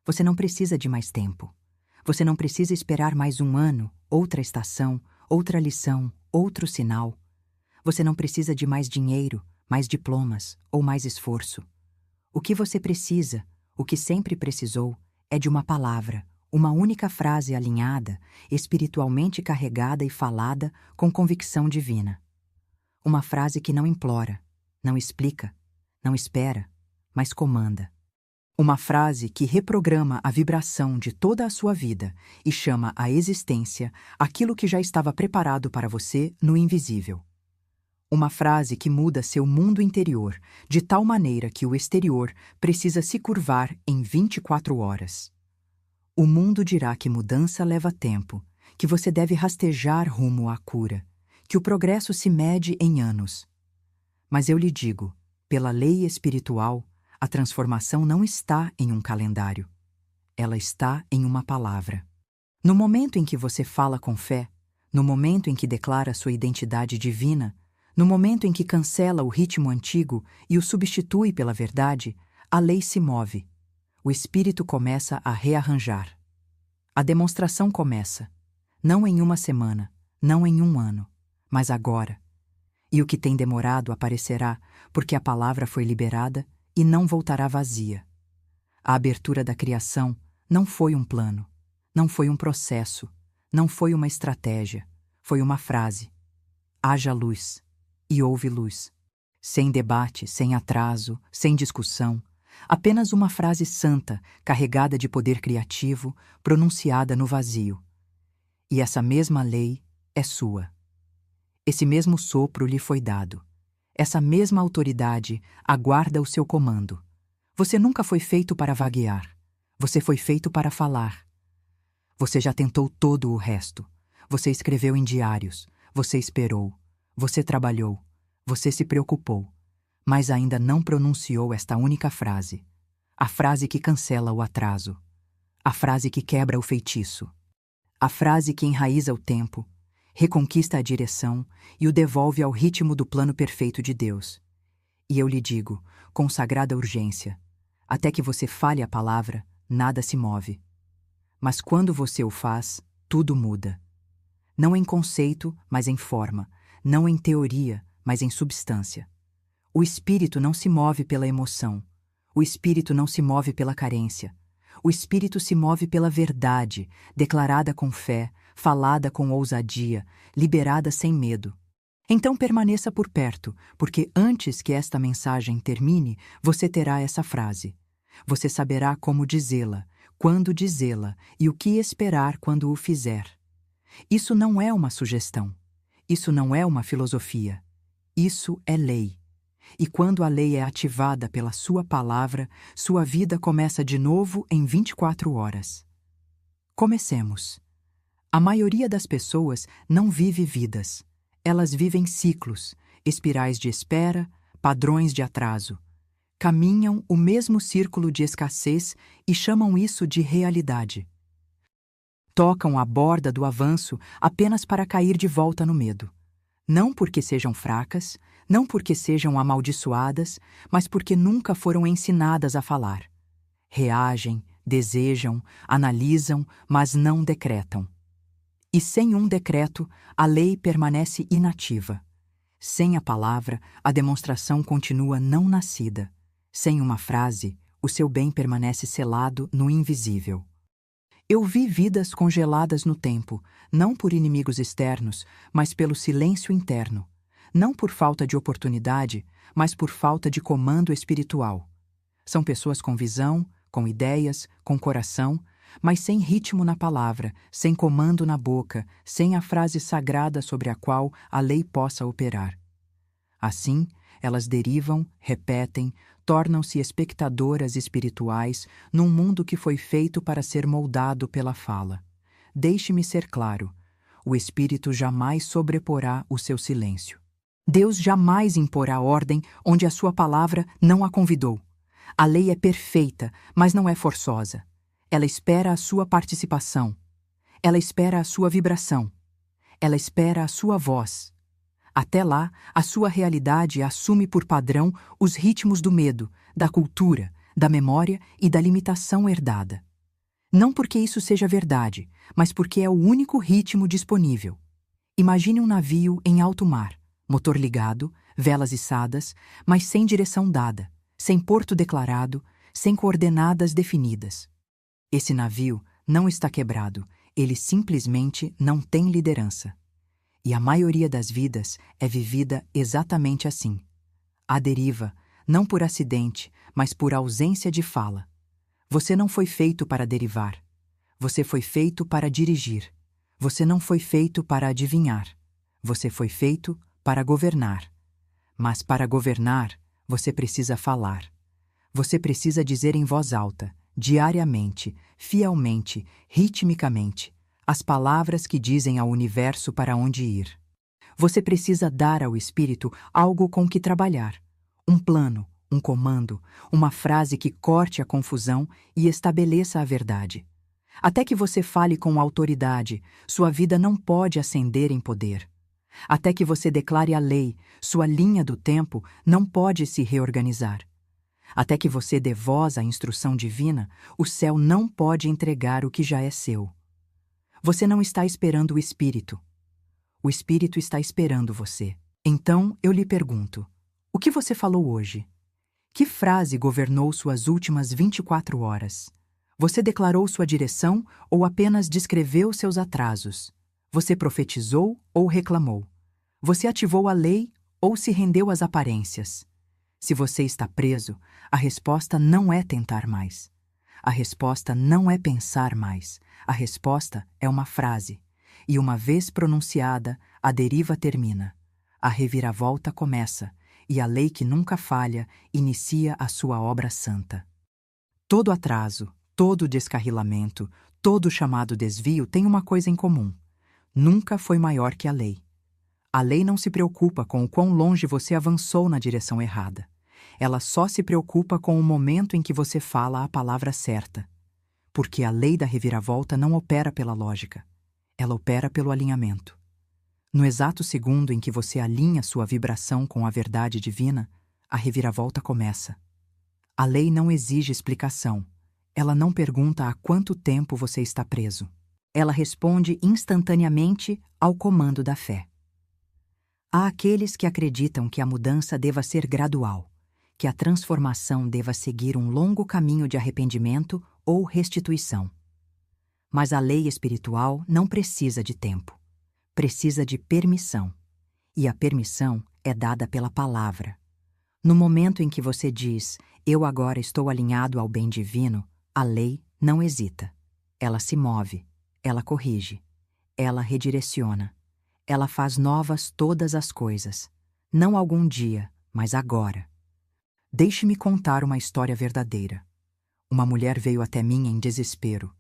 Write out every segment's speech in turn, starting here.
Você não precisa de mais tempo. Você não precisa esperar mais um ano, outra estação, outra lição, outro sinal. Você não precisa de mais dinheiro, mais diplomas ou mais esforço. O que você precisa, o que sempre precisou, é de uma palavra, uma única frase alinhada, espiritualmente carregada e falada com convicção divina. Uma frase que não implora, não explica, não espera, mas comanda. Uma frase que reprograma a vibração de toda a sua vida e chama à existência aquilo que já estava preparado para você no invisível. Uma frase que muda seu mundo interior de tal maneira que o exterior precisa se curvar em 24 horas. O mundo dirá que mudança leva tempo, que você deve rastejar rumo à cura, que o progresso se mede em anos. Mas eu lhe digo, pela lei espiritual, a transformação não está em um calendário. Ela está em uma palavra. No momento em que você fala com fé, no momento em que declara sua identidade divina, no momento em que cancela o ritmo antigo e o substitui pela verdade, a lei se move. O espírito começa a rearranjar. A demonstração começa, não em uma semana, não em um ano, mas agora. E o que tem demorado aparecerá, porque a palavra foi liberada e não voltará vazia. A abertura da criação não foi um plano, não foi um processo, não foi uma estratégia, foi uma frase. Haja luz, e houve luz. Sem debate, sem atraso, sem discussão, apenas uma frase santa, carregada de poder criativo, pronunciada no vazio. E essa mesma lei é sua. Esse mesmo sopro lhe foi dado. Essa mesma autoridade aguarda o seu comando. Você nunca foi feito para vaguear. Você foi feito para falar. Você já tentou todo o resto. Você escreveu em diários. Você esperou. Você trabalhou. Você se preocupou. Mas ainda não pronunciou esta única frase. A frase que cancela o atraso. A frase que quebra o feitiço. A frase que enraiza o tempo, reconquista a direção e o devolve ao ritmo do plano perfeito de Deus. E eu lhe digo, com sagrada urgência, até que você fale a palavra, nada se move. Mas quando você o faz, tudo muda. Não em conceito, mas em forma. Não em teoria, mas em substância. O espírito não se move pela emoção. O espírito não se move pela carência. O espírito se move pela verdade, declarada com fé, falada com ousadia, liberada sem medo. Então permaneça por perto, porque antes que esta mensagem termine, você terá essa frase. Você saberá como dizê-la, quando dizê-la e o que esperar quando o fizer. Isso não é uma sugestão. Isso não é uma filosofia. Isso é lei. E quando a lei é ativada pela sua palavra, sua vida começa de novo em 24 horas. Comecemos. A maioria das pessoas não vive vidas. Elas vivem ciclos, espirais de espera, padrões de atraso. Caminham o mesmo círculo de escassez e chamam isso de realidade. Tocam a borda do avanço apenas para cair de volta no medo. Não porque sejam fracas, não porque sejam amaldiçoadas, mas porque nunca foram ensinadas a falar. Reagem, desejam, analisam, mas não decretam. E sem um decreto, a lei permanece inativa. Sem a palavra, a demonstração continua não nascida. Sem uma frase, o seu bem permanece selado no invisível. Eu vi vidas congeladas no tempo, não por inimigos externos, mas pelo silêncio interno. Não por falta de oportunidade, mas por falta de comando espiritual. São pessoas com visão, com ideias, com coração, mas sem ritmo na palavra, sem comando na boca, sem a frase sagrada sobre a qual a lei possa operar. Assim, elas derivam, repetem, tornam-se espectadoras espirituais num mundo que foi feito para ser moldado pela fala. Deixe-me ser claro, o espírito jamais sobreporá o seu silêncio. Deus jamais imporá ordem onde a sua palavra não a convidou. A lei é perfeita, mas não é forçosa. Ela espera a sua participação. Ela espera a sua vibração. Ela espera a sua voz. Até lá, a sua realidade assume por padrão os ritmos do medo, da cultura, da memória e da limitação herdada. Não porque isso seja verdade, mas porque é o único ritmo disponível. Imagine um navio em alto mar, motor ligado, velas içadas, mas sem direção dada, sem porto declarado, sem coordenadas definidas. Esse navio não está quebrado, ele simplesmente não tem liderança. E a maioria das vidas é vivida exatamente assim. À deriva, não por acidente, mas por ausência de fala. Você não foi feito para derivar. Você foi feito para dirigir. Você não foi feito para adivinhar. Você foi feito para governar. Mas para governar, você precisa falar. Você precisa dizer em voz alta, diariamente, fielmente, ritmicamente, as palavras que dizem ao universo para onde ir. Você precisa dar ao espírito algo com que trabalhar. Um plano, um comando, uma frase que corte a confusão e estabeleça a verdade. Até que você fale com autoridade, sua vida não pode ascender em poder. Até que você declare a lei, sua linha do tempo não pode se reorganizar. Até que você dê voz à instrução divina, o céu não pode entregar o que já é seu. Você não está esperando o Espírito. O Espírito está esperando você. Então, eu lhe pergunto, o que você falou hoje? Que frase governou suas últimas 24 horas? Você declarou sua direção ou apenas descreveu seus atrasos? Você profetizou ou reclamou? Você ativou a lei ou se rendeu às aparências? Se você está preso, a resposta não é tentar mais. A resposta não é pensar mais. A resposta é uma frase. E uma vez pronunciada, a deriva termina. A reviravolta começa, e a lei que nunca falha inicia a sua obra santa. Todo atraso, todo descarrilamento, todo chamado desvio tem uma coisa em comum. Nunca foi maior que a lei. A lei não se preocupa com o quão longe você avançou na direção errada. Ela só se preocupa com o momento em que você fala a palavra certa. Porque a lei da reviravolta não opera pela lógica. Ela opera pelo alinhamento. No exato segundo em que você alinha sua vibração com a verdade divina, a reviravolta começa. A lei não exige explicação. Ela não pergunta há quanto tempo você está preso. Ela responde instantaneamente ao comando da fé. Há aqueles que acreditam que a mudança deva ser gradual, que a transformação deva seguir um longo caminho de arrependimento ou restituição. Mas a lei espiritual não precisa de tempo. Precisa de permissão. E a permissão é dada pela palavra. No momento em que você diz, eu agora estou alinhado ao bem divino, a lei não hesita. Ela se move, ela corrige, ela redireciona. Ela faz novas todas as coisas. Não algum dia, mas agora. Deixe-me contar uma história verdadeira. Uma mulher veio até mim em desespero.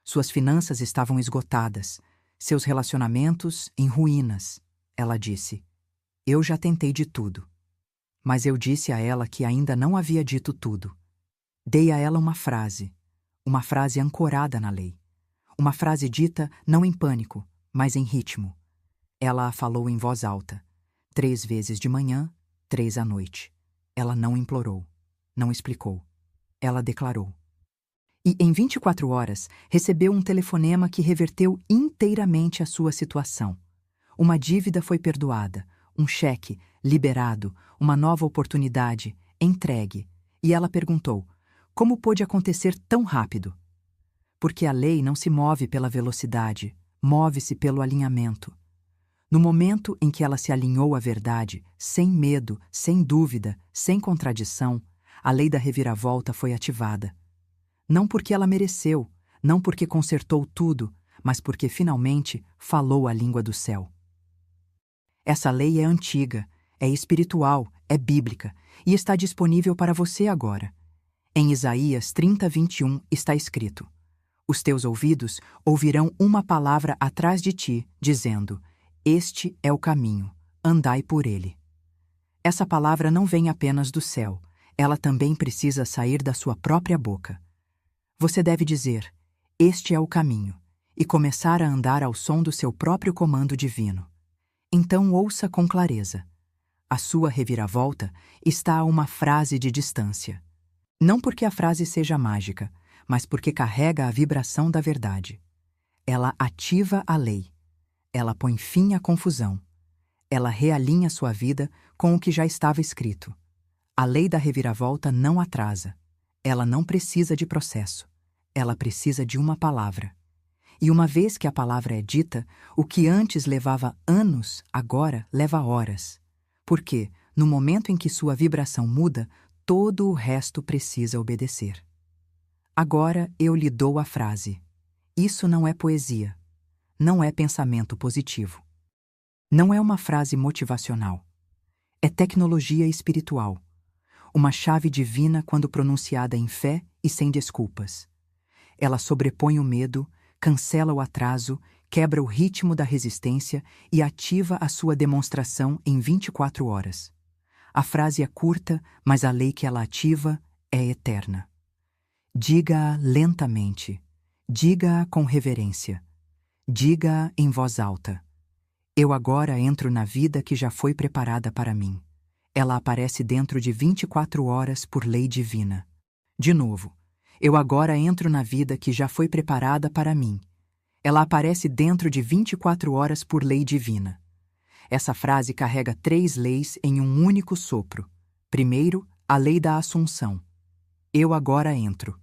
Suas finanças estavam esgotadas, seus relacionamentos em ruínas. Ela disse, eu já tentei de tudo. Mas eu disse a ela que ainda não havia dito tudo. Dei a ela uma frase ancorada na lei. Uma frase dita não em pânico, mas em ritmo. Ela a falou em voz alta, 3 vezes de manhã, 3 à noite. Ela não implorou, não explicou. Ela declarou. E em 24 horas recebeu um telefonema que reverteu inteiramente a sua situação. Uma dívida foi perdoada, um cheque liberado, uma nova oportunidade entregue. E ela perguntou, como pôde acontecer tão rápido? Porque a lei não se move pela velocidade, move-se pelo alinhamento. No momento em que ela se alinhou à verdade, sem medo, sem dúvida, sem contradição, a lei da reviravolta foi ativada. Não porque ela mereceu, não porque consertou tudo, mas porque finalmente falou a língua do céu. Essa lei é antiga, é espiritual, é bíblica e está disponível para você agora. Em Isaías 30:21 está escrito: os teus ouvidos ouvirão uma palavra atrás de ti, dizendo: este é o caminho, andai por ele. Essa palavra não vem apenas do céu, ela também precisa sair da sua própria boca. Você deve dizer, este é o caminho, e começar a andar ao som do seu próprio comando divino. Então ouça com clareza. A sua reviravolta está a uma frase de distância. Não porque a frase seja mágica, mas porque carrega a vibração da verdade. Ela ativa a lei. Ela põe fim à confusão. Ela realinha sua vida com o que já estava escrito. A lei da reviravolta não atrasa. Ela não precisa de processo. Ela precisa de uma palavra. E uma vez que a palavra é dita, o que antes levava anos, agora leva horas. Porque, no momento em que sua vibração muda, todo o resto precisa obedecer. Agora eu lhe dou a frase. Isso não é poesia. Não é pensamento positivo. Não é uma frase motivacional. É tecnologia espiritual. Uma chave divina quando pronunciada em fé e sem desculpas. Ela sobrepõe o medo, cancela o atraso, quebra o ritmo da resistência e ativa a sua demonstração em 24 horas. A frase é curta, mas a lei que ela ativa é eterna. Diga-a lentamente. Diga-a com reverência. Diga-a em voz alta. Eu agora entro na vida que já foi preparada para mim. Ela aparece dentro de 24 horas por lei divina. De novo. Eu agora entro na vida que já foi preparada para mim. Ela aparece dentro de 24 horas por lei divina. Essa frase carrega 3 leis em um único sopro. Primeiro, a lei da assunção. Eu agora entro.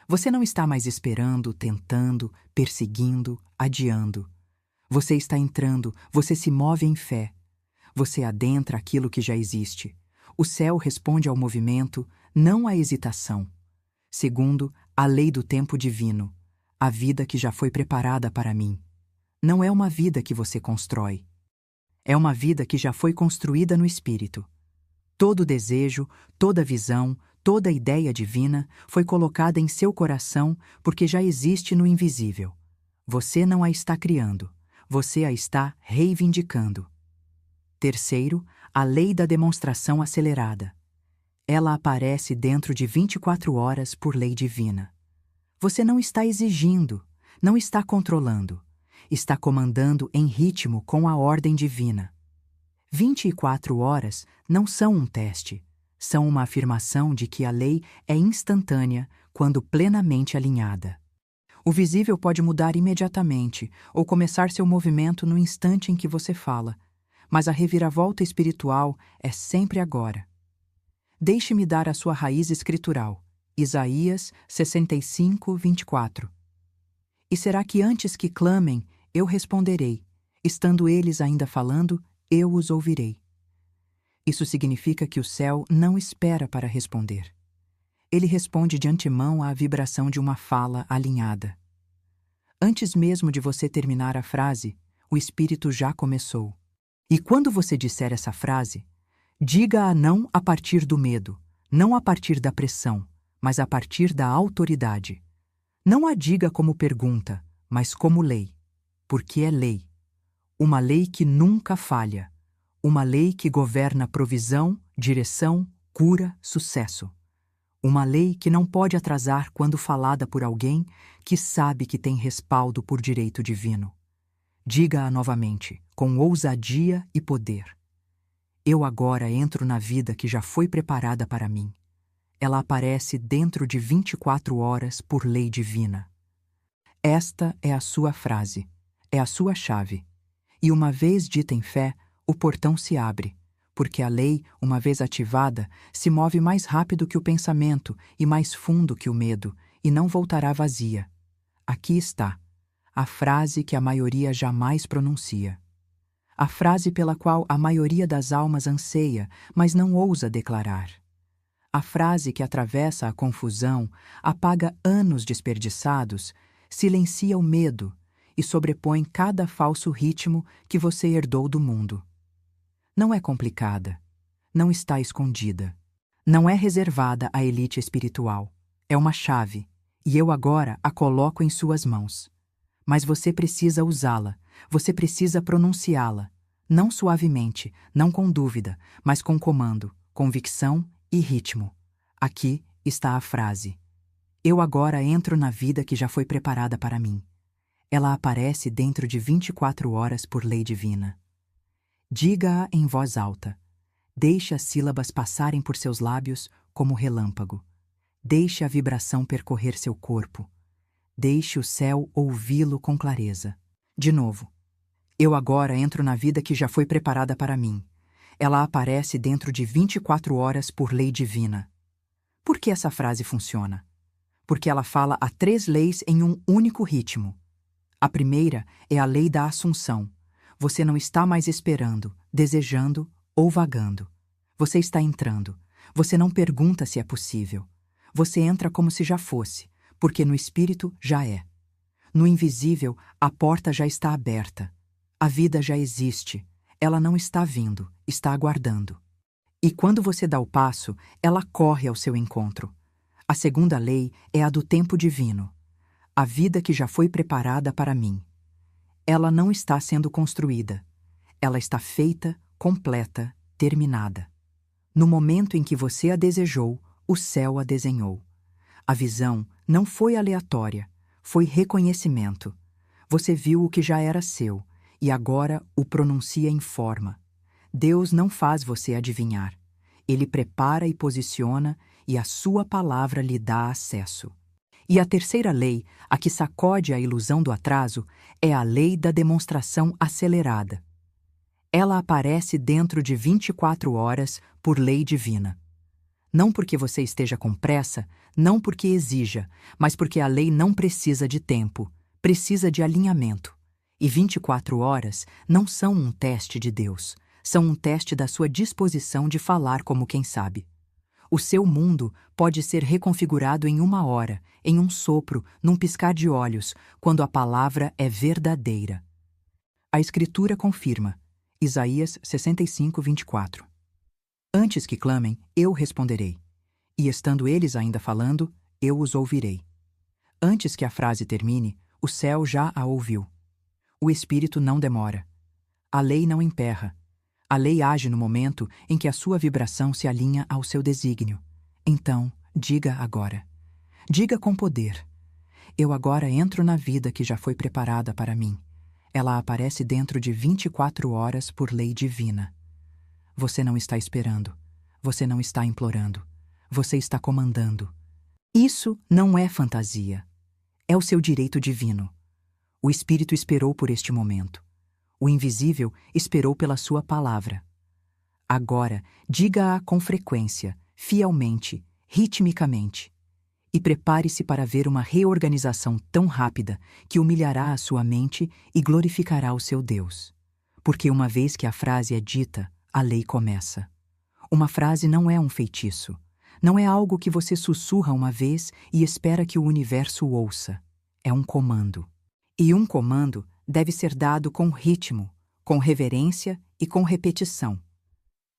Você não está mais esperando, tentando, perseguindo, adiando. Você está entrando, você se move em fé. Você adentra aquilo que já existe. O céu responde ao movimento, não à hesitação. Segundo, a lei do tempo divino, a vida que já foi preparada para mim. Não é uma vida que você constrói. É uma vida que já foi construída no Espírito. Todo desejo, toda visão, toda ideia divina foi colocada em seu coração porque já existe no invisível. Você não a está criando, você a está reivindicando. Terceiro, a lei da demonstração acelerada. Ela aparece dentro de 24 horas por lei divina. Você não está exigindo, não está controlando, está comandando em ritmo com a ordem divina. 24 horas não são um teste, são uma afirmação de que a lei é instantânea quando plenamente alinhada. O visível pode mudar imediatamente ou começar seu movimento no instante em que você fala, mas a reviravolta espiritual é sempre agora. Deixe-me dar a sua raiz escritural, Isaías 65, 24. E será que antes que clamem, eu responderei, estando eles ainda falando, eu os ouvirei. Isso significa que o céu não espera para responder. Ele responde de antemão à vibração de uma fala alinhada. Antes mesmo de você terminar a frase, o Espírito já começou. E quando você disser essa frase, diga-a não a partir do medo, não a partir da pressão, mas a partir da autoridade. Não a diga como pergunta, mas como lei, porque é lei. Uma lei que nunca falha. Uma lei que governa provisão, direção, cura, sucesso. Uma lei que não pode atrasar quando falada por alguém que sabe que tem respaldo por direito divino. Diga-a novamente, com ousadia e poder. Eu agora entro na vida que já foi preparada para mim. Ela aparece dentro de 24 horas por lei divina. Esta é a sua frase, é a sua chave. E uma vez dita em fé, o portão se abre, porque a lei, uma vez ativada, se move mais rápido que o pensamento e mais fundo que o medo, e não voltará vazia. Aqui está, a frase que a maioria jamais pronuncia. A frase pela qual a maioria das almas anseia, mas não ousa declarar. A frase que atravessa a confusão, apaga anos desperdiçados, silencia o medo e sobrepõe cada falso ritmo que você herdou do mundo. Não é complicada, não está escondida, não é reservada à elite espiritual. É uma chave, e eu agora a coloco em suas mãos. Mas você precisa usá-la, você precisa pronunciá-la, não suavemente, não com dúvida, mas com comando, convicção e ritmo. Aqui está a frase. Eu agora entro na vida que já foi preparada para mim. Ela aparece dentro de 24 horas por lei divina. Diga-a em voz alta. Deixe as sílabas passarem por seus lábios como relâmpago. Deixe a vibração percorrer seu corpo. Deixe o céu ouvi-lo com clareza. De novo. Eu agora entro na vida que já foi preparada para mim. Ela aparece dentro de 24 horas por lei divina. Por que essa frase funciona? Porque ela fala a 3 leis em um único ritmo. A primeira é a lei da assunção. Você não está mais esperando, desejando ou vagando. Você está entrando. Você não pergunta se é possível. Você entra como se já fosse, porque no espírito já é. No invisível, a porta já está aberta. A vida já existe. Ela não está vindo, está aguardando. E quando você dá o passo, ela corre ao seu encontro. A segunda lei é a do tempo divino. A vida que já foi preparada para mim. Ela não está sendo construída. Ela está feita, completa, terminada. No momento em que você a desejou, o céu a desenhou. A visão não foi aleatória, foi reconhecimento. Você viu o que já era seu e agora o pronuncia em forma. Deus não faz você adivinhar. Ele prepara e posiciona e a sua palavra lhe dá acesso. E a terceira lei, a que sacode a ilusão do atraso, é a lei da demonstração acelerada. Ela aparece dentro de 24 horas por lei divina. Não porque você esteja com pressa, não porque exija, mas porque a lei não precisa de tempo, precisa de alinhamento. E 24 horas não são um teste de Deus, são um teste da sua disposição de falar como quem sabe. O seu mundo pode ser reconfigurado em 1 hora, em um sopro, num piscar de olhos, quando a palavra é verdadeira. A Escritura confirma. Isaías 65, 24. Antes que clamem, eu responderei. E estando eles ainda falando, eu os ouvirei. Antes que a frase termine, o céu já a ouviu. O Espírito não demora. A lei não emperra. A lei age no momento em que a sua vibração se alinha ao seu desígnio. Então, diga agora. Diga com poder. Eu agora entro na vida que já foi preparada para mim. Ela aparece dentro de 24 horas por lei divina. Você não está esperando. Você não está implorando. Você está comandando. Isso não é fantasia. É o seu direito divino. O Espírito esperou por este momento. O invisível esperou pela sua palavra. Agora, diga-a com frequência, fielmente, ritmicamente. E prepare-se para ver uma reorganização tão rápida que humilhará a sua mente e glorificará o seu Deus. Porque uma vez que a frase é dita, a lei começa. Uma frase não é um feitiço. Não é algo que você sussurra uma vez e espera que o universo ouça. É um comando. E um comando deve ser dado com ritmo, com reverência e com repetição.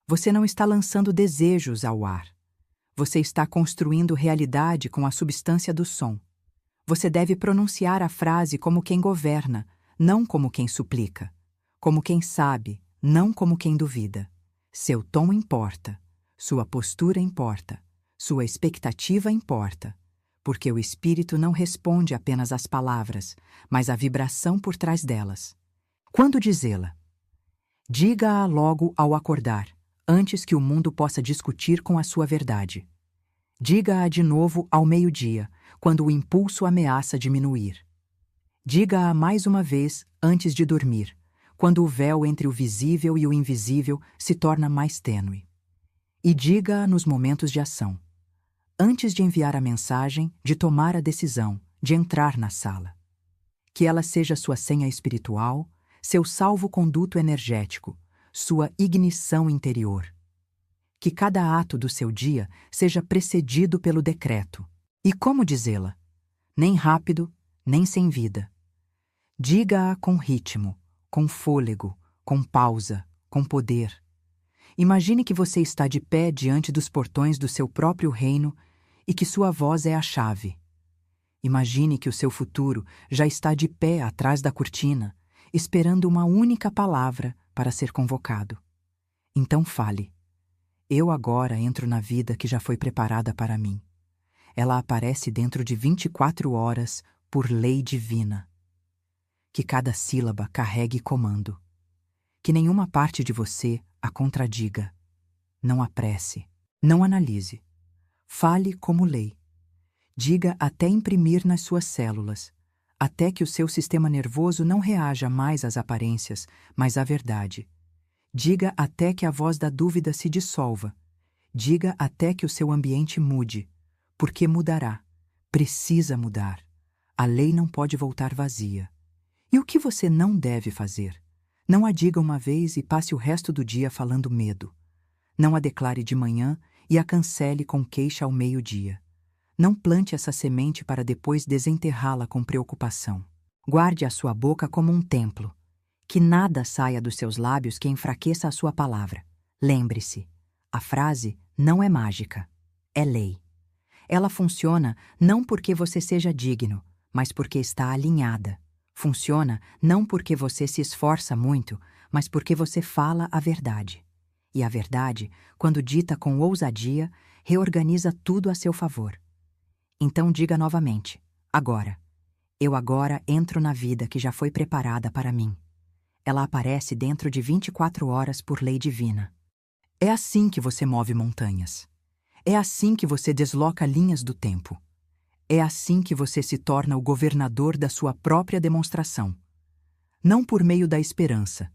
Você não está lançando desejos ao ar. Você está construindo realidade com a substância do som. Você deve pronunciar a frase como quem governa, não como quem suplica. Como quem sabe, não como quem duvida. Seu tom importa. Sua postura importa. Sua expectativa importa. Porque o Espírito não responde apenas às palavras, mas à vibração por trás delas. Quando dizê-la? Diga-a logo ao acordar, antes que o mundo possa discutir com a sua verdade. Diga-a de novo ao meio-dia, quando o impulso ameaça diminuir. Diga-a mais uma vez antes de dormir, quando o véu entre o visível e o invisível se torna mais tênue. E diga-a nos momentos de ação. Antes de enviar a mensagem, de tomar a decisão, de entrar na sala. Que ela seja sua senha espiritual, seu salvo-conduto energético, sua ignição interior. Que cada ato do seu dia seja precedido pelo decreto. E como dizê-la? Nem rápido, nem sem vida. Diga-a com ritmo, com fôlego, com pausa, com poder. Imagine que você está de pé diante dos portões do seu próprio reino e que sua voz é a chave. Imagine que o seu futuro já está de pé atrás da cortina, esperando uma única palavra para ser convocado. Então fale. Eu agora entro na vida que já foi preparada para mim. Ela aparece dentro de 24 horas por lei divina. Que cada sílaba carregue comando. Que nenhuma parte de você a contradiga. Não apresse. Não analise. Fale como lei. Diga até imprimir nas suas células, até que o seu sistema nervoso não reaja mais às aparências, mas à verdade. Diga até que a voz da dúvida se dissolva. Diga até que o seu ambiente mude, porque mudará. Precisa mudar. A lei não pode voltar vazia. E o que você não deve fazer? Não a diga uma vez e passe o resto do dia falando medo. Não a declare de manhã e a cancele com queixa ao meio-dia. Não plante essa semente para depois desenterrá-la com preocupação. Guarde a sua boca como um templo. Que nada saia dos seus lábios que enfraqueça a sua palavra. Lembre-se, a frase não é mágica, é lei. Ela funciona não porque você seja digno, mas porque está alinhada. Funciona não porque você se esforça muito, mas porque você fala a verdade. E a verdade, quando dita com ousadia, reorganiza tudo a seu favor. Então diga novamente, agora. Eu agora entro na vida que já foi preparada para mim. Ela aparece dentro de 24 horas por lei divina. É assim que você move montanhas. É assim que você desloca linhas do tempo. É assim que você se torna o governador da sua própria demonstração. Não por meio da esperança,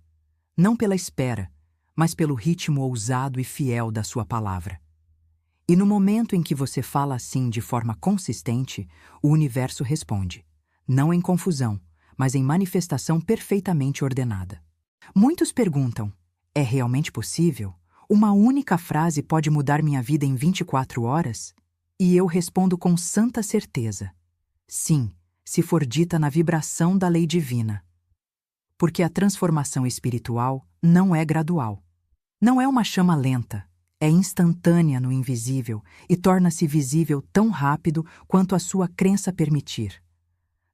não pela espera, mas pelo ritmo ousado e fiel da sua palavra. E no momento em que você fala assim de forma consistente, o universo responde, não em confusão, mas em manifestação perfeitamente ordenada. Muitos perguntam, é realmente possível? Uma única frase pode mudar minha vida em 24 horas? E eu respondo com santa certeza, sim, se for dita na vibração da lei divina. Porque a transformação espiritual não é gradual. Não é uma chama lenta, é instantânea no invisível e torna-se visível tão rápido quanto a sua crença permitir.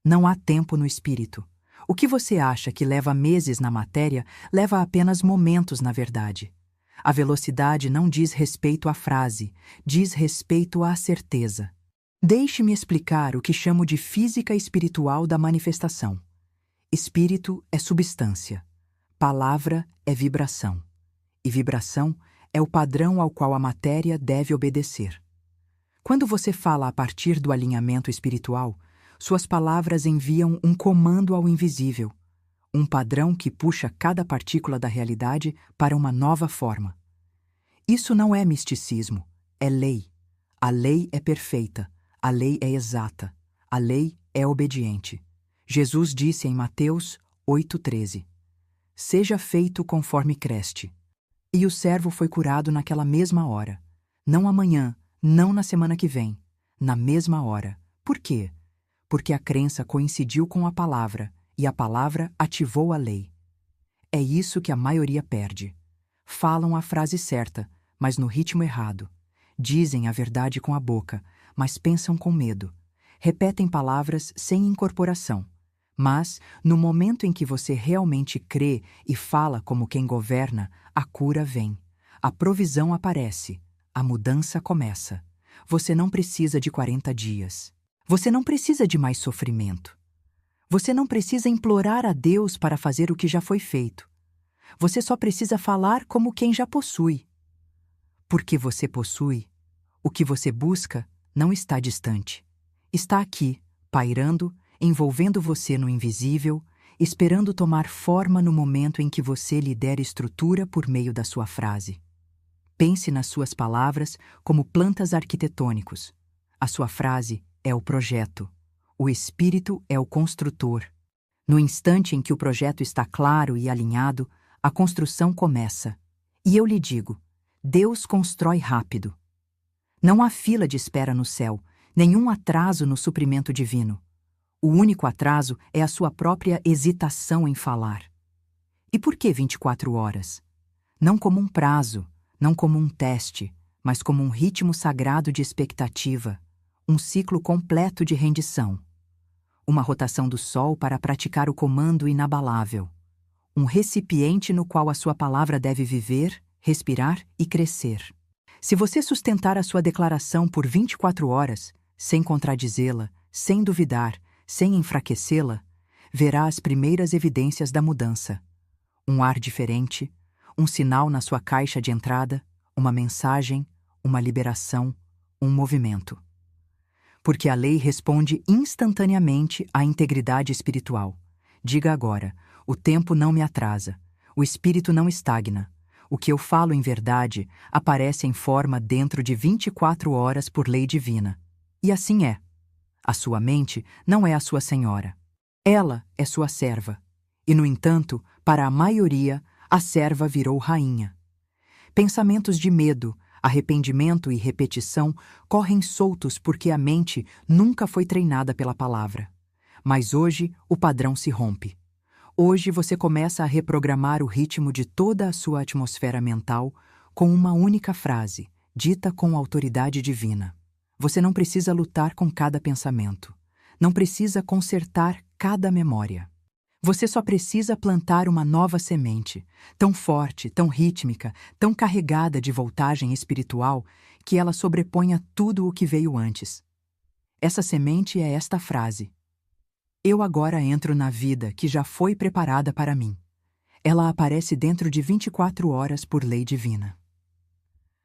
Não há tempo no espírito. O que você acha que leva meses na matéria, leva apenas momentos na verdade. A velocidade não diz respeito à frase, diz respeito à certeza. Deixe-me explicar o que chamo de física espiritual da manifestação. Espírito é substância. Palavra é vibração. E vibração é o padrão ao qual a matéria deve obedecer. Quando você fala a partir do alinhamento espiritual, suas palavras enviam um comando ao invisível, um padrão que puxa cada partícula da realidade para uma nova forma. Isso não é misticismo, é lei. A lei é perfeita, a lei é exata, a lei é obediente. Jesus disse em Mateus 8,13: Seja feito conforme creste. E o servo foi curado naquela mesma hora. Não amanhã, não na semana que vem, na mesma hora. Por quê? Porque a crença coincidiu com a palavra, e a palavra ativou a lei. É isso que a maioria perde. Falam a frase certa, mas no ritmo errado. Dizem a verdade com a boca, mas pensam com medo. Repetem palavras sem incorporação. Mas, no momento em que você realmente crê e fala como quem governa, a cura vem. A provisão aparece. A mudança começa. Você não precisa de 40 dias. Você não precisa de mais sofrimento. Você não precisa implorar a Deus para fazer o que já foi feito. Você só precisa falar como quem já possui. Porque você possui, o que você busca não está distante. Está aqui, pairando, envolvendo você no invisível, esperando tomar forma no momento em que você lhe der estrutura por meio da sua frase. Pense nas suas palavras como plantas arquitetônicos. A sua frase é o projeto. O espírito é o construtor. No instante em que o projeto está claro e alinhado, a construção começa. E eu lhe digo, Deus constrói rápido. Não há fila de espera no céu, nenhum atraso no suprimento divino. O único atraso é a sua própria hesitação em falar. E por que 24 horas? Não como um prazo, não como um teste, mas como um ritmo sagrado de expectativa, um ciclo completo de rendição. Uma rotação do Sol para praticar o comando inabalável. Um recipiente no qual a sua palavra deve viver, respirar e crescer. Se você sustentar a sua declaração por 24 horas, sem contradizê-la, sem duvidar, sem enfraquecê-la, verá as primeiras evidências da mudança. Um ar diferente, um sinal na sua caixa de entrada, uma mensagem, uma liberação, um movimento. porque a lei responde instantaneamente à integridade espiritual. Diga agora: o tempo não me atrasa, o espírito não estagna. O que eu falo em verdade aparece em forma dentro de 24 horas por lei divina. E assim é. A sua mente não é a sua senhora. Ela é sua serva. E, no entanto, para a maioria, a serva virou rainha. Pensamentos de medo, arrependimento e repetição correm soltos porque a mente nunca foi treinada pela palavra. Mas hoje o padrão se rompe. Hoje você começa a reprogramar o ritmo de toda a sua atmosfera mental com uma única frase, dita com autoridade divina. Você não precisa lutar com cada pensamento. Não precisa consertar cada memória. Você só precisa plantar uma nova semente, tão forte, tão rítmica, tão carregada de voltagem espiritual, que ela sobreponha tudo o que veio antes. Essa semente é esta frase: eu agora entro na vida que já foi preparada para mim. Ela aparece dentro de 24 horas por lei divina.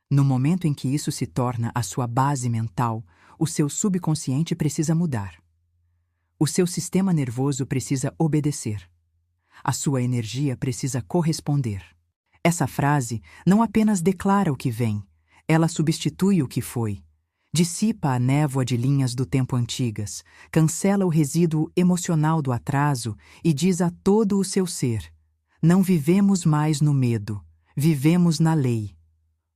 No momento em que isso se torna a sua base mental, o seu subconsciente precisa mudar. O seu sistema nervoso precisa obedecer. A sua energia precisa corresponder. Essa frase não apenas declara o que vem, ela substitui o que foi. Dissipa a névoa de linhas do tempo antigas, cancela o resíduo emocional do atraso e diz a todo o seu ser: não vivemos mais no medo, vivemos na lei.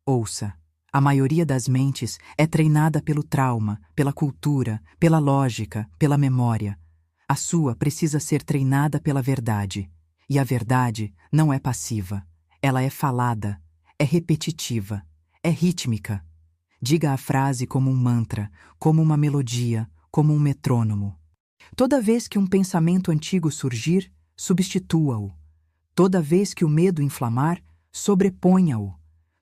Ouça, a maioria das mentes é treinada pelo trauma, pela cultura, pela lógica, pela memória. A sua precisa ser treinada pela verdade. E a verdade não é passiva. Ela é falada, é repetitiva, é rítmica. Diga a frase como um mantra, como uma melodia, como um metrônomo. Toda vez que um pensamento antigo surgir, substitua-o. Toda vez que o medo inflamar, sobreponha-o.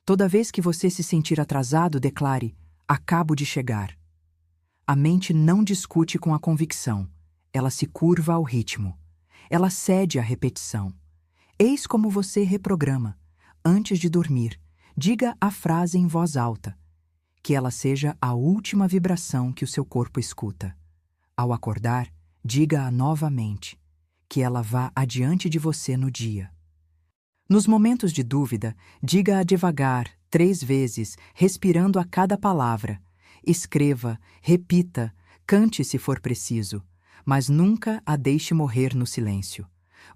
Toda vez que você se sentir atrasado, declare: acabo de chegar. A mente não discute com a convicção. Ela se curva ao ritmo. Ela cede à repetição. Eis como você reprograma. Antes de dormir, diga a frase em voz alta. Que ela seja a última vibração que o seu corpo escuta. Ao acordar, diga-a novamente. Que ela vá adiante de você no dia. Nos momentos de dúvida, diga-a devagar, 3 vezes, respirando a cada palavra. Escreva, repita, cante se for preciso, mas nunca a deixe morrer no silêncio.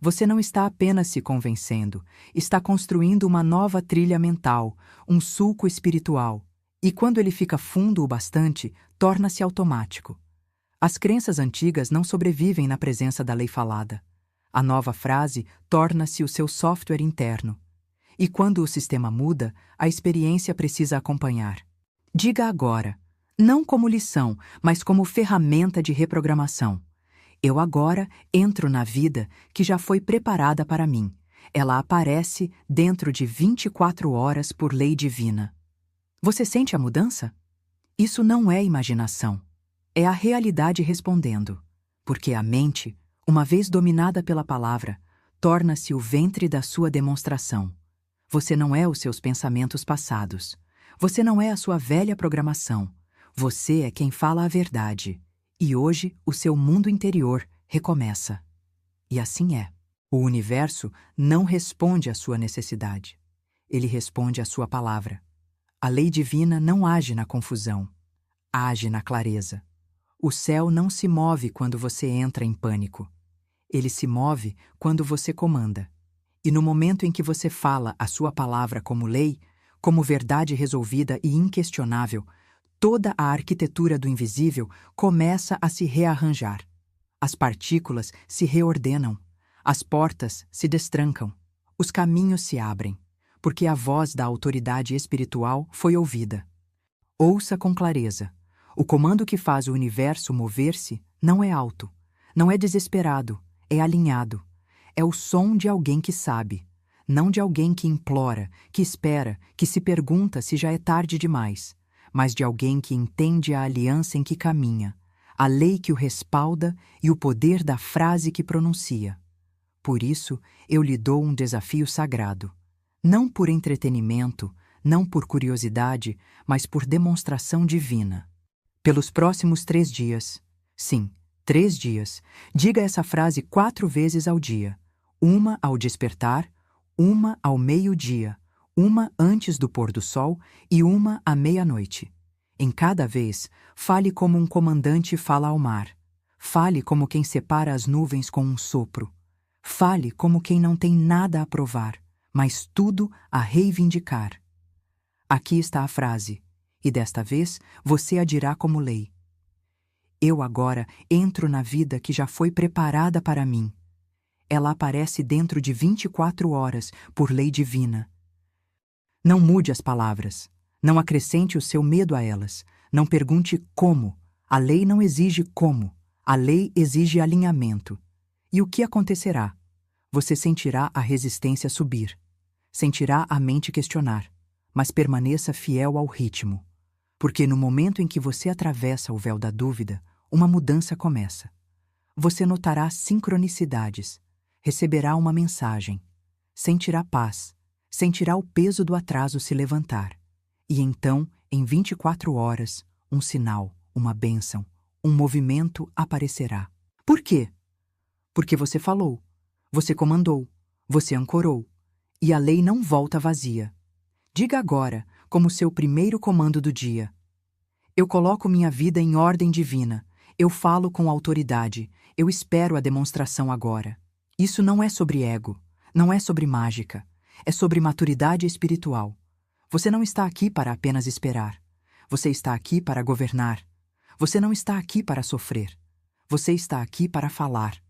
Você não está apenas se convencendo, está construindo uma nova trilha mental, um sulco espiritual. E quando ele fica fundo o bastante, torna-se automático. As crenças antigas não sobrevivem na presença da lei falada. A nova frase torna-se o seu software interno. E quando o sistema muda, a experiência precisa acompanhar. Diga agora, não como lição, mas como ferramenta de reprogramação. Eu agora entro na vida que já foi preparada para mim. Ela aparece dentro de 24 horas por lei divina. Você sente a mudança? Isso não é imaginação. É a realidade respondendo. Porque a mente, uma vez dominada pela palavra, torna-se o ventre da sua demonstração. Você não é os seus pensamentos passados. Você não é a sua velha programação. Você é quem fala a verdade. E hoje o seu mundo interior recomeça. E assim é. O universo não responde à sua necessidade. Ele responde à sua palavra. A lei divina não age na confusão. Age na clareza. O céu não se move quando você entra em pânico. Ele se move quando você comanda. E no momento em que você fala a sua palavra como lei, como verdade resolvida e inquestionável, toda a arquitetura do invisível começa a se rearranjar. As partículas se reordenam, as portas se destrancam, os caminhos se abrem, porque a voz da autoridade espiritual foi ouvida. Ouça com clareza. O comando que faz o universo mover-se não é alto, não é desesperado, é alinhado. É o som de alguém que sabe, não de alguém que implora, que espera, que se pergunta se já é tarde demais, mas de alguém que entende a aliança em que caminha, a lei que o respalda e o poder da frase que pronuncia. Por isso, eu lhe dou um desafio sagrado. Não por entretenimento, não por curiosidade, mas por demonstração divina. Pelos próximos 3 dias. Sim, 3 dias. Diga essa frase 4 vezes ao dia. Uma ao despertar, uma ao meio-dia, uma antes do pôr do sol e uma à meia-noite. Em cada vez, fale como um comandante fala ao mar. Fale como quem separa as nuvens com um sopro. Fale como quem não tem nada a provar, mas tudo a reivindicar. Aqui está a frase, e desta vez você a dirá como lei. Eu agora entro na vida que já foi preparada para mim. Ela aparece dentro de 24 horas, por lei divina. Não mude as palavras. Não acrescente o seu medo a elas. Não pergunte como. A lei não exige como. A lei exige alinhamento. E o que acontecerá? Você sentirá a resistência subir. Sentirá a mente questionar. Mas permaneça fiel ao ritmo. Porque no momento em que você atravessa o véu da dúvida, uma mudança começa. Você notará sincronicidades. Receberá uma mensagem. Sentirá paz. Sentirá o peso do atraso se levantar. E então, em 24 horas, um sinal, uma bênção, um movimento aparecerá. Por quê? Porque você falou, você comandou, você ancorou, e a lei não volta vazia. Diga agora, como seu primeiro comando do dia: eu coloco minha vida em ordem divina, eu falo com autoridade, eu espero a demonstração agora. Isso não é sobre ego, não é sobre mágica, é sobre maturidade espiritual. Você não está aqui para apenas esperar. Você está aqui para governar. Você não está aqui para sofrer. Você está aqui para falar.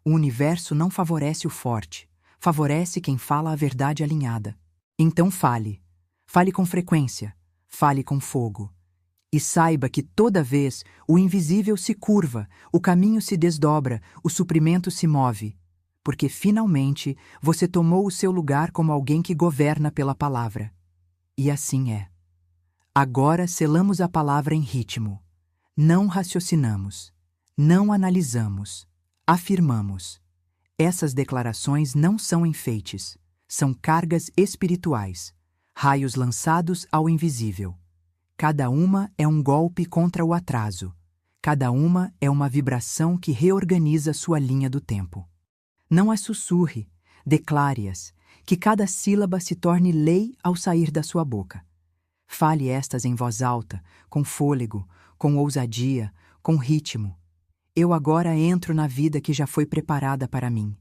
O universo não favorece o forte, favorece quem fala a verdade alinhada. Então fale. Fale com frequência. Fale com fogo. E saiba que toda vez o invisível se curva, o caminho se desdobra, o suprimento se move. Porque finalmente você tomou o seu lugar como alguém que governa pela palavra. E assim é. Agora selamos a palavra em ritmo. Não raciocinamos. Não analisamos. Afirmamos. Essas declarações não são enfeites. São cargas espirituais. Raios lançados ao invisível. Cada uma é um golpe contra o atraso. Cada uma é uma vibração que reorganiza sua linha do tempo. Não as sussurre. Declare-as. Que cada sílaba se torne lei ao sair da sua boca. Fale estas em voz alta, com fôlego, com ousadia, com ritmo. Eu agora entro na vida que já foi preparada para mim.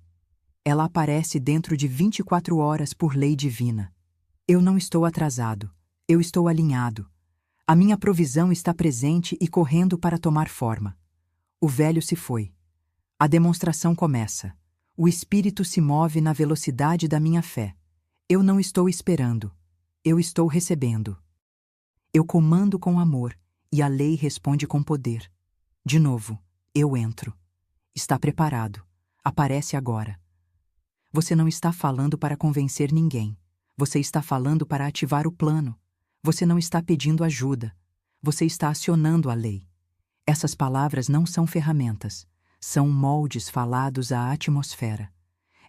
Ela aparece dentro de 24 horas por lei divina. Eu não estou atrasado, eu estou alinhado. A minha provisão está presente e correndo para tomar forma. O velho se foi. A demonstração começa. O espírito se move na velocidade da minha fé. Eu não estou esperando. Eu estou recebendo. Eu comando com amor e a lei responde com poder. De novo, eu entro. Está preparado. Aparece agora. Você não está falando para convencer ninguém. Você está falando para ativar o plano. Você não está pedindo ajuda. Você está acionando a lei. Essas palavras não são ferramentas. São moldes falados à atmosfera.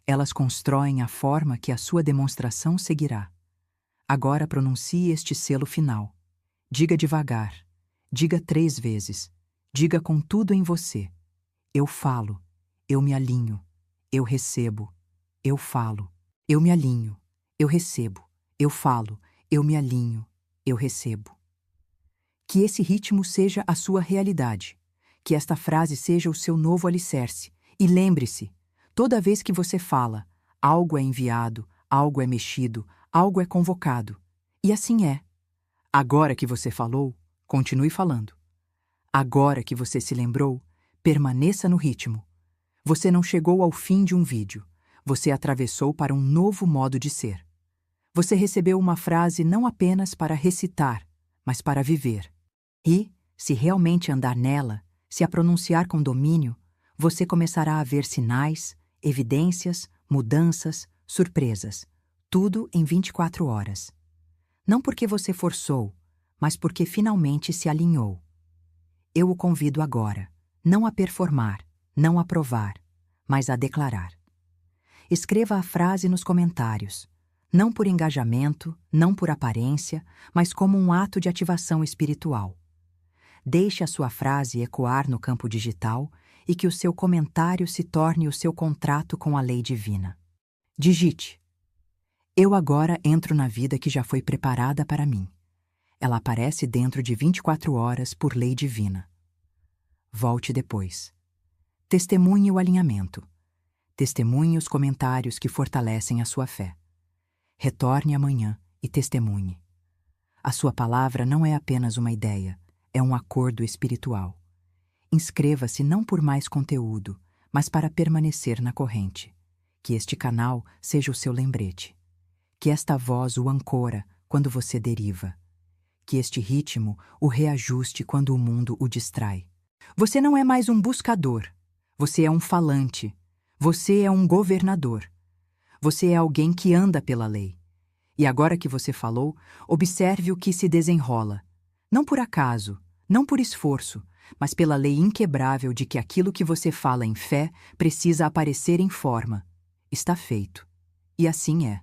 Elas constroem a forma que a sua demonstração seguirá. Agora pronuncie este selo final. Diga devagar. Diga 3 vezes. Diga com tudo em você. Eu falo. Eu me alinho. Eu recebo. Eu falo. Eu me alinho. Eu recebo. Eu falo. Eu me alinho. Eu recebo. Que esse ritmo seja a sua realidade. Que esta frase seja o seu novo alicerce. E lembre-se, toda vez que você fala, algo é enviado, algo é mexido, algo é convocado. E assim é. Agora que você falou, continue falando. Agora que você se lembrou, permaneça no ritmo. Você não chegou ao fim de um vídeo. Você atravessou para um novo modo de ser. Você recebeu uma frase não apenas para recitar, mas para viver. E, se realmente andar nela, se a pronunciar com domínio, você começará a ver sinais, evidências, mudanças, surpresas. Tudo em 24 horas. Não porque você forçou, mas porque finalmente se alinhou. Eu o convido agora, não a performar, não a provar, mas a declarar. Escreva a frase nos comentários, não por engajamento, não por aparência, mas como um ato de ativação espiritual. Deixe a sua frase ecoar no campo digital e que o seu comentário se torne o seu contrato com a lei divina. Digite: eu agora entro na vida que já foi preparada para mim. Ela aparece dentro de 24 horas por lei divina. Volte depois. Testemunhe o alinhamento. Testemunhe os comentários que fortalecem a sua fé. Retorne amanhã e testemunhe. A sua palavra não é apenas uma ideia, é um acordo espiritual. Inscreva-se não por mais conteúdo, mas para permanecer na corrente. Que este canal seja o seu lembrete. Que esta voz o ancora quando você deriva. Que este ritmo o reajuste quando o mundo o distrai. Você não é mais um buscador. Você é um falante. Você é um governador. Você é alguém que anda pela lei. E agora que você falou, observe o que se desenrola. Não por acaso, não por esforço, mas pela lei inquebrável de que aquilo que você fala em fé precisa aparecer em forma. Está feito. E assim é.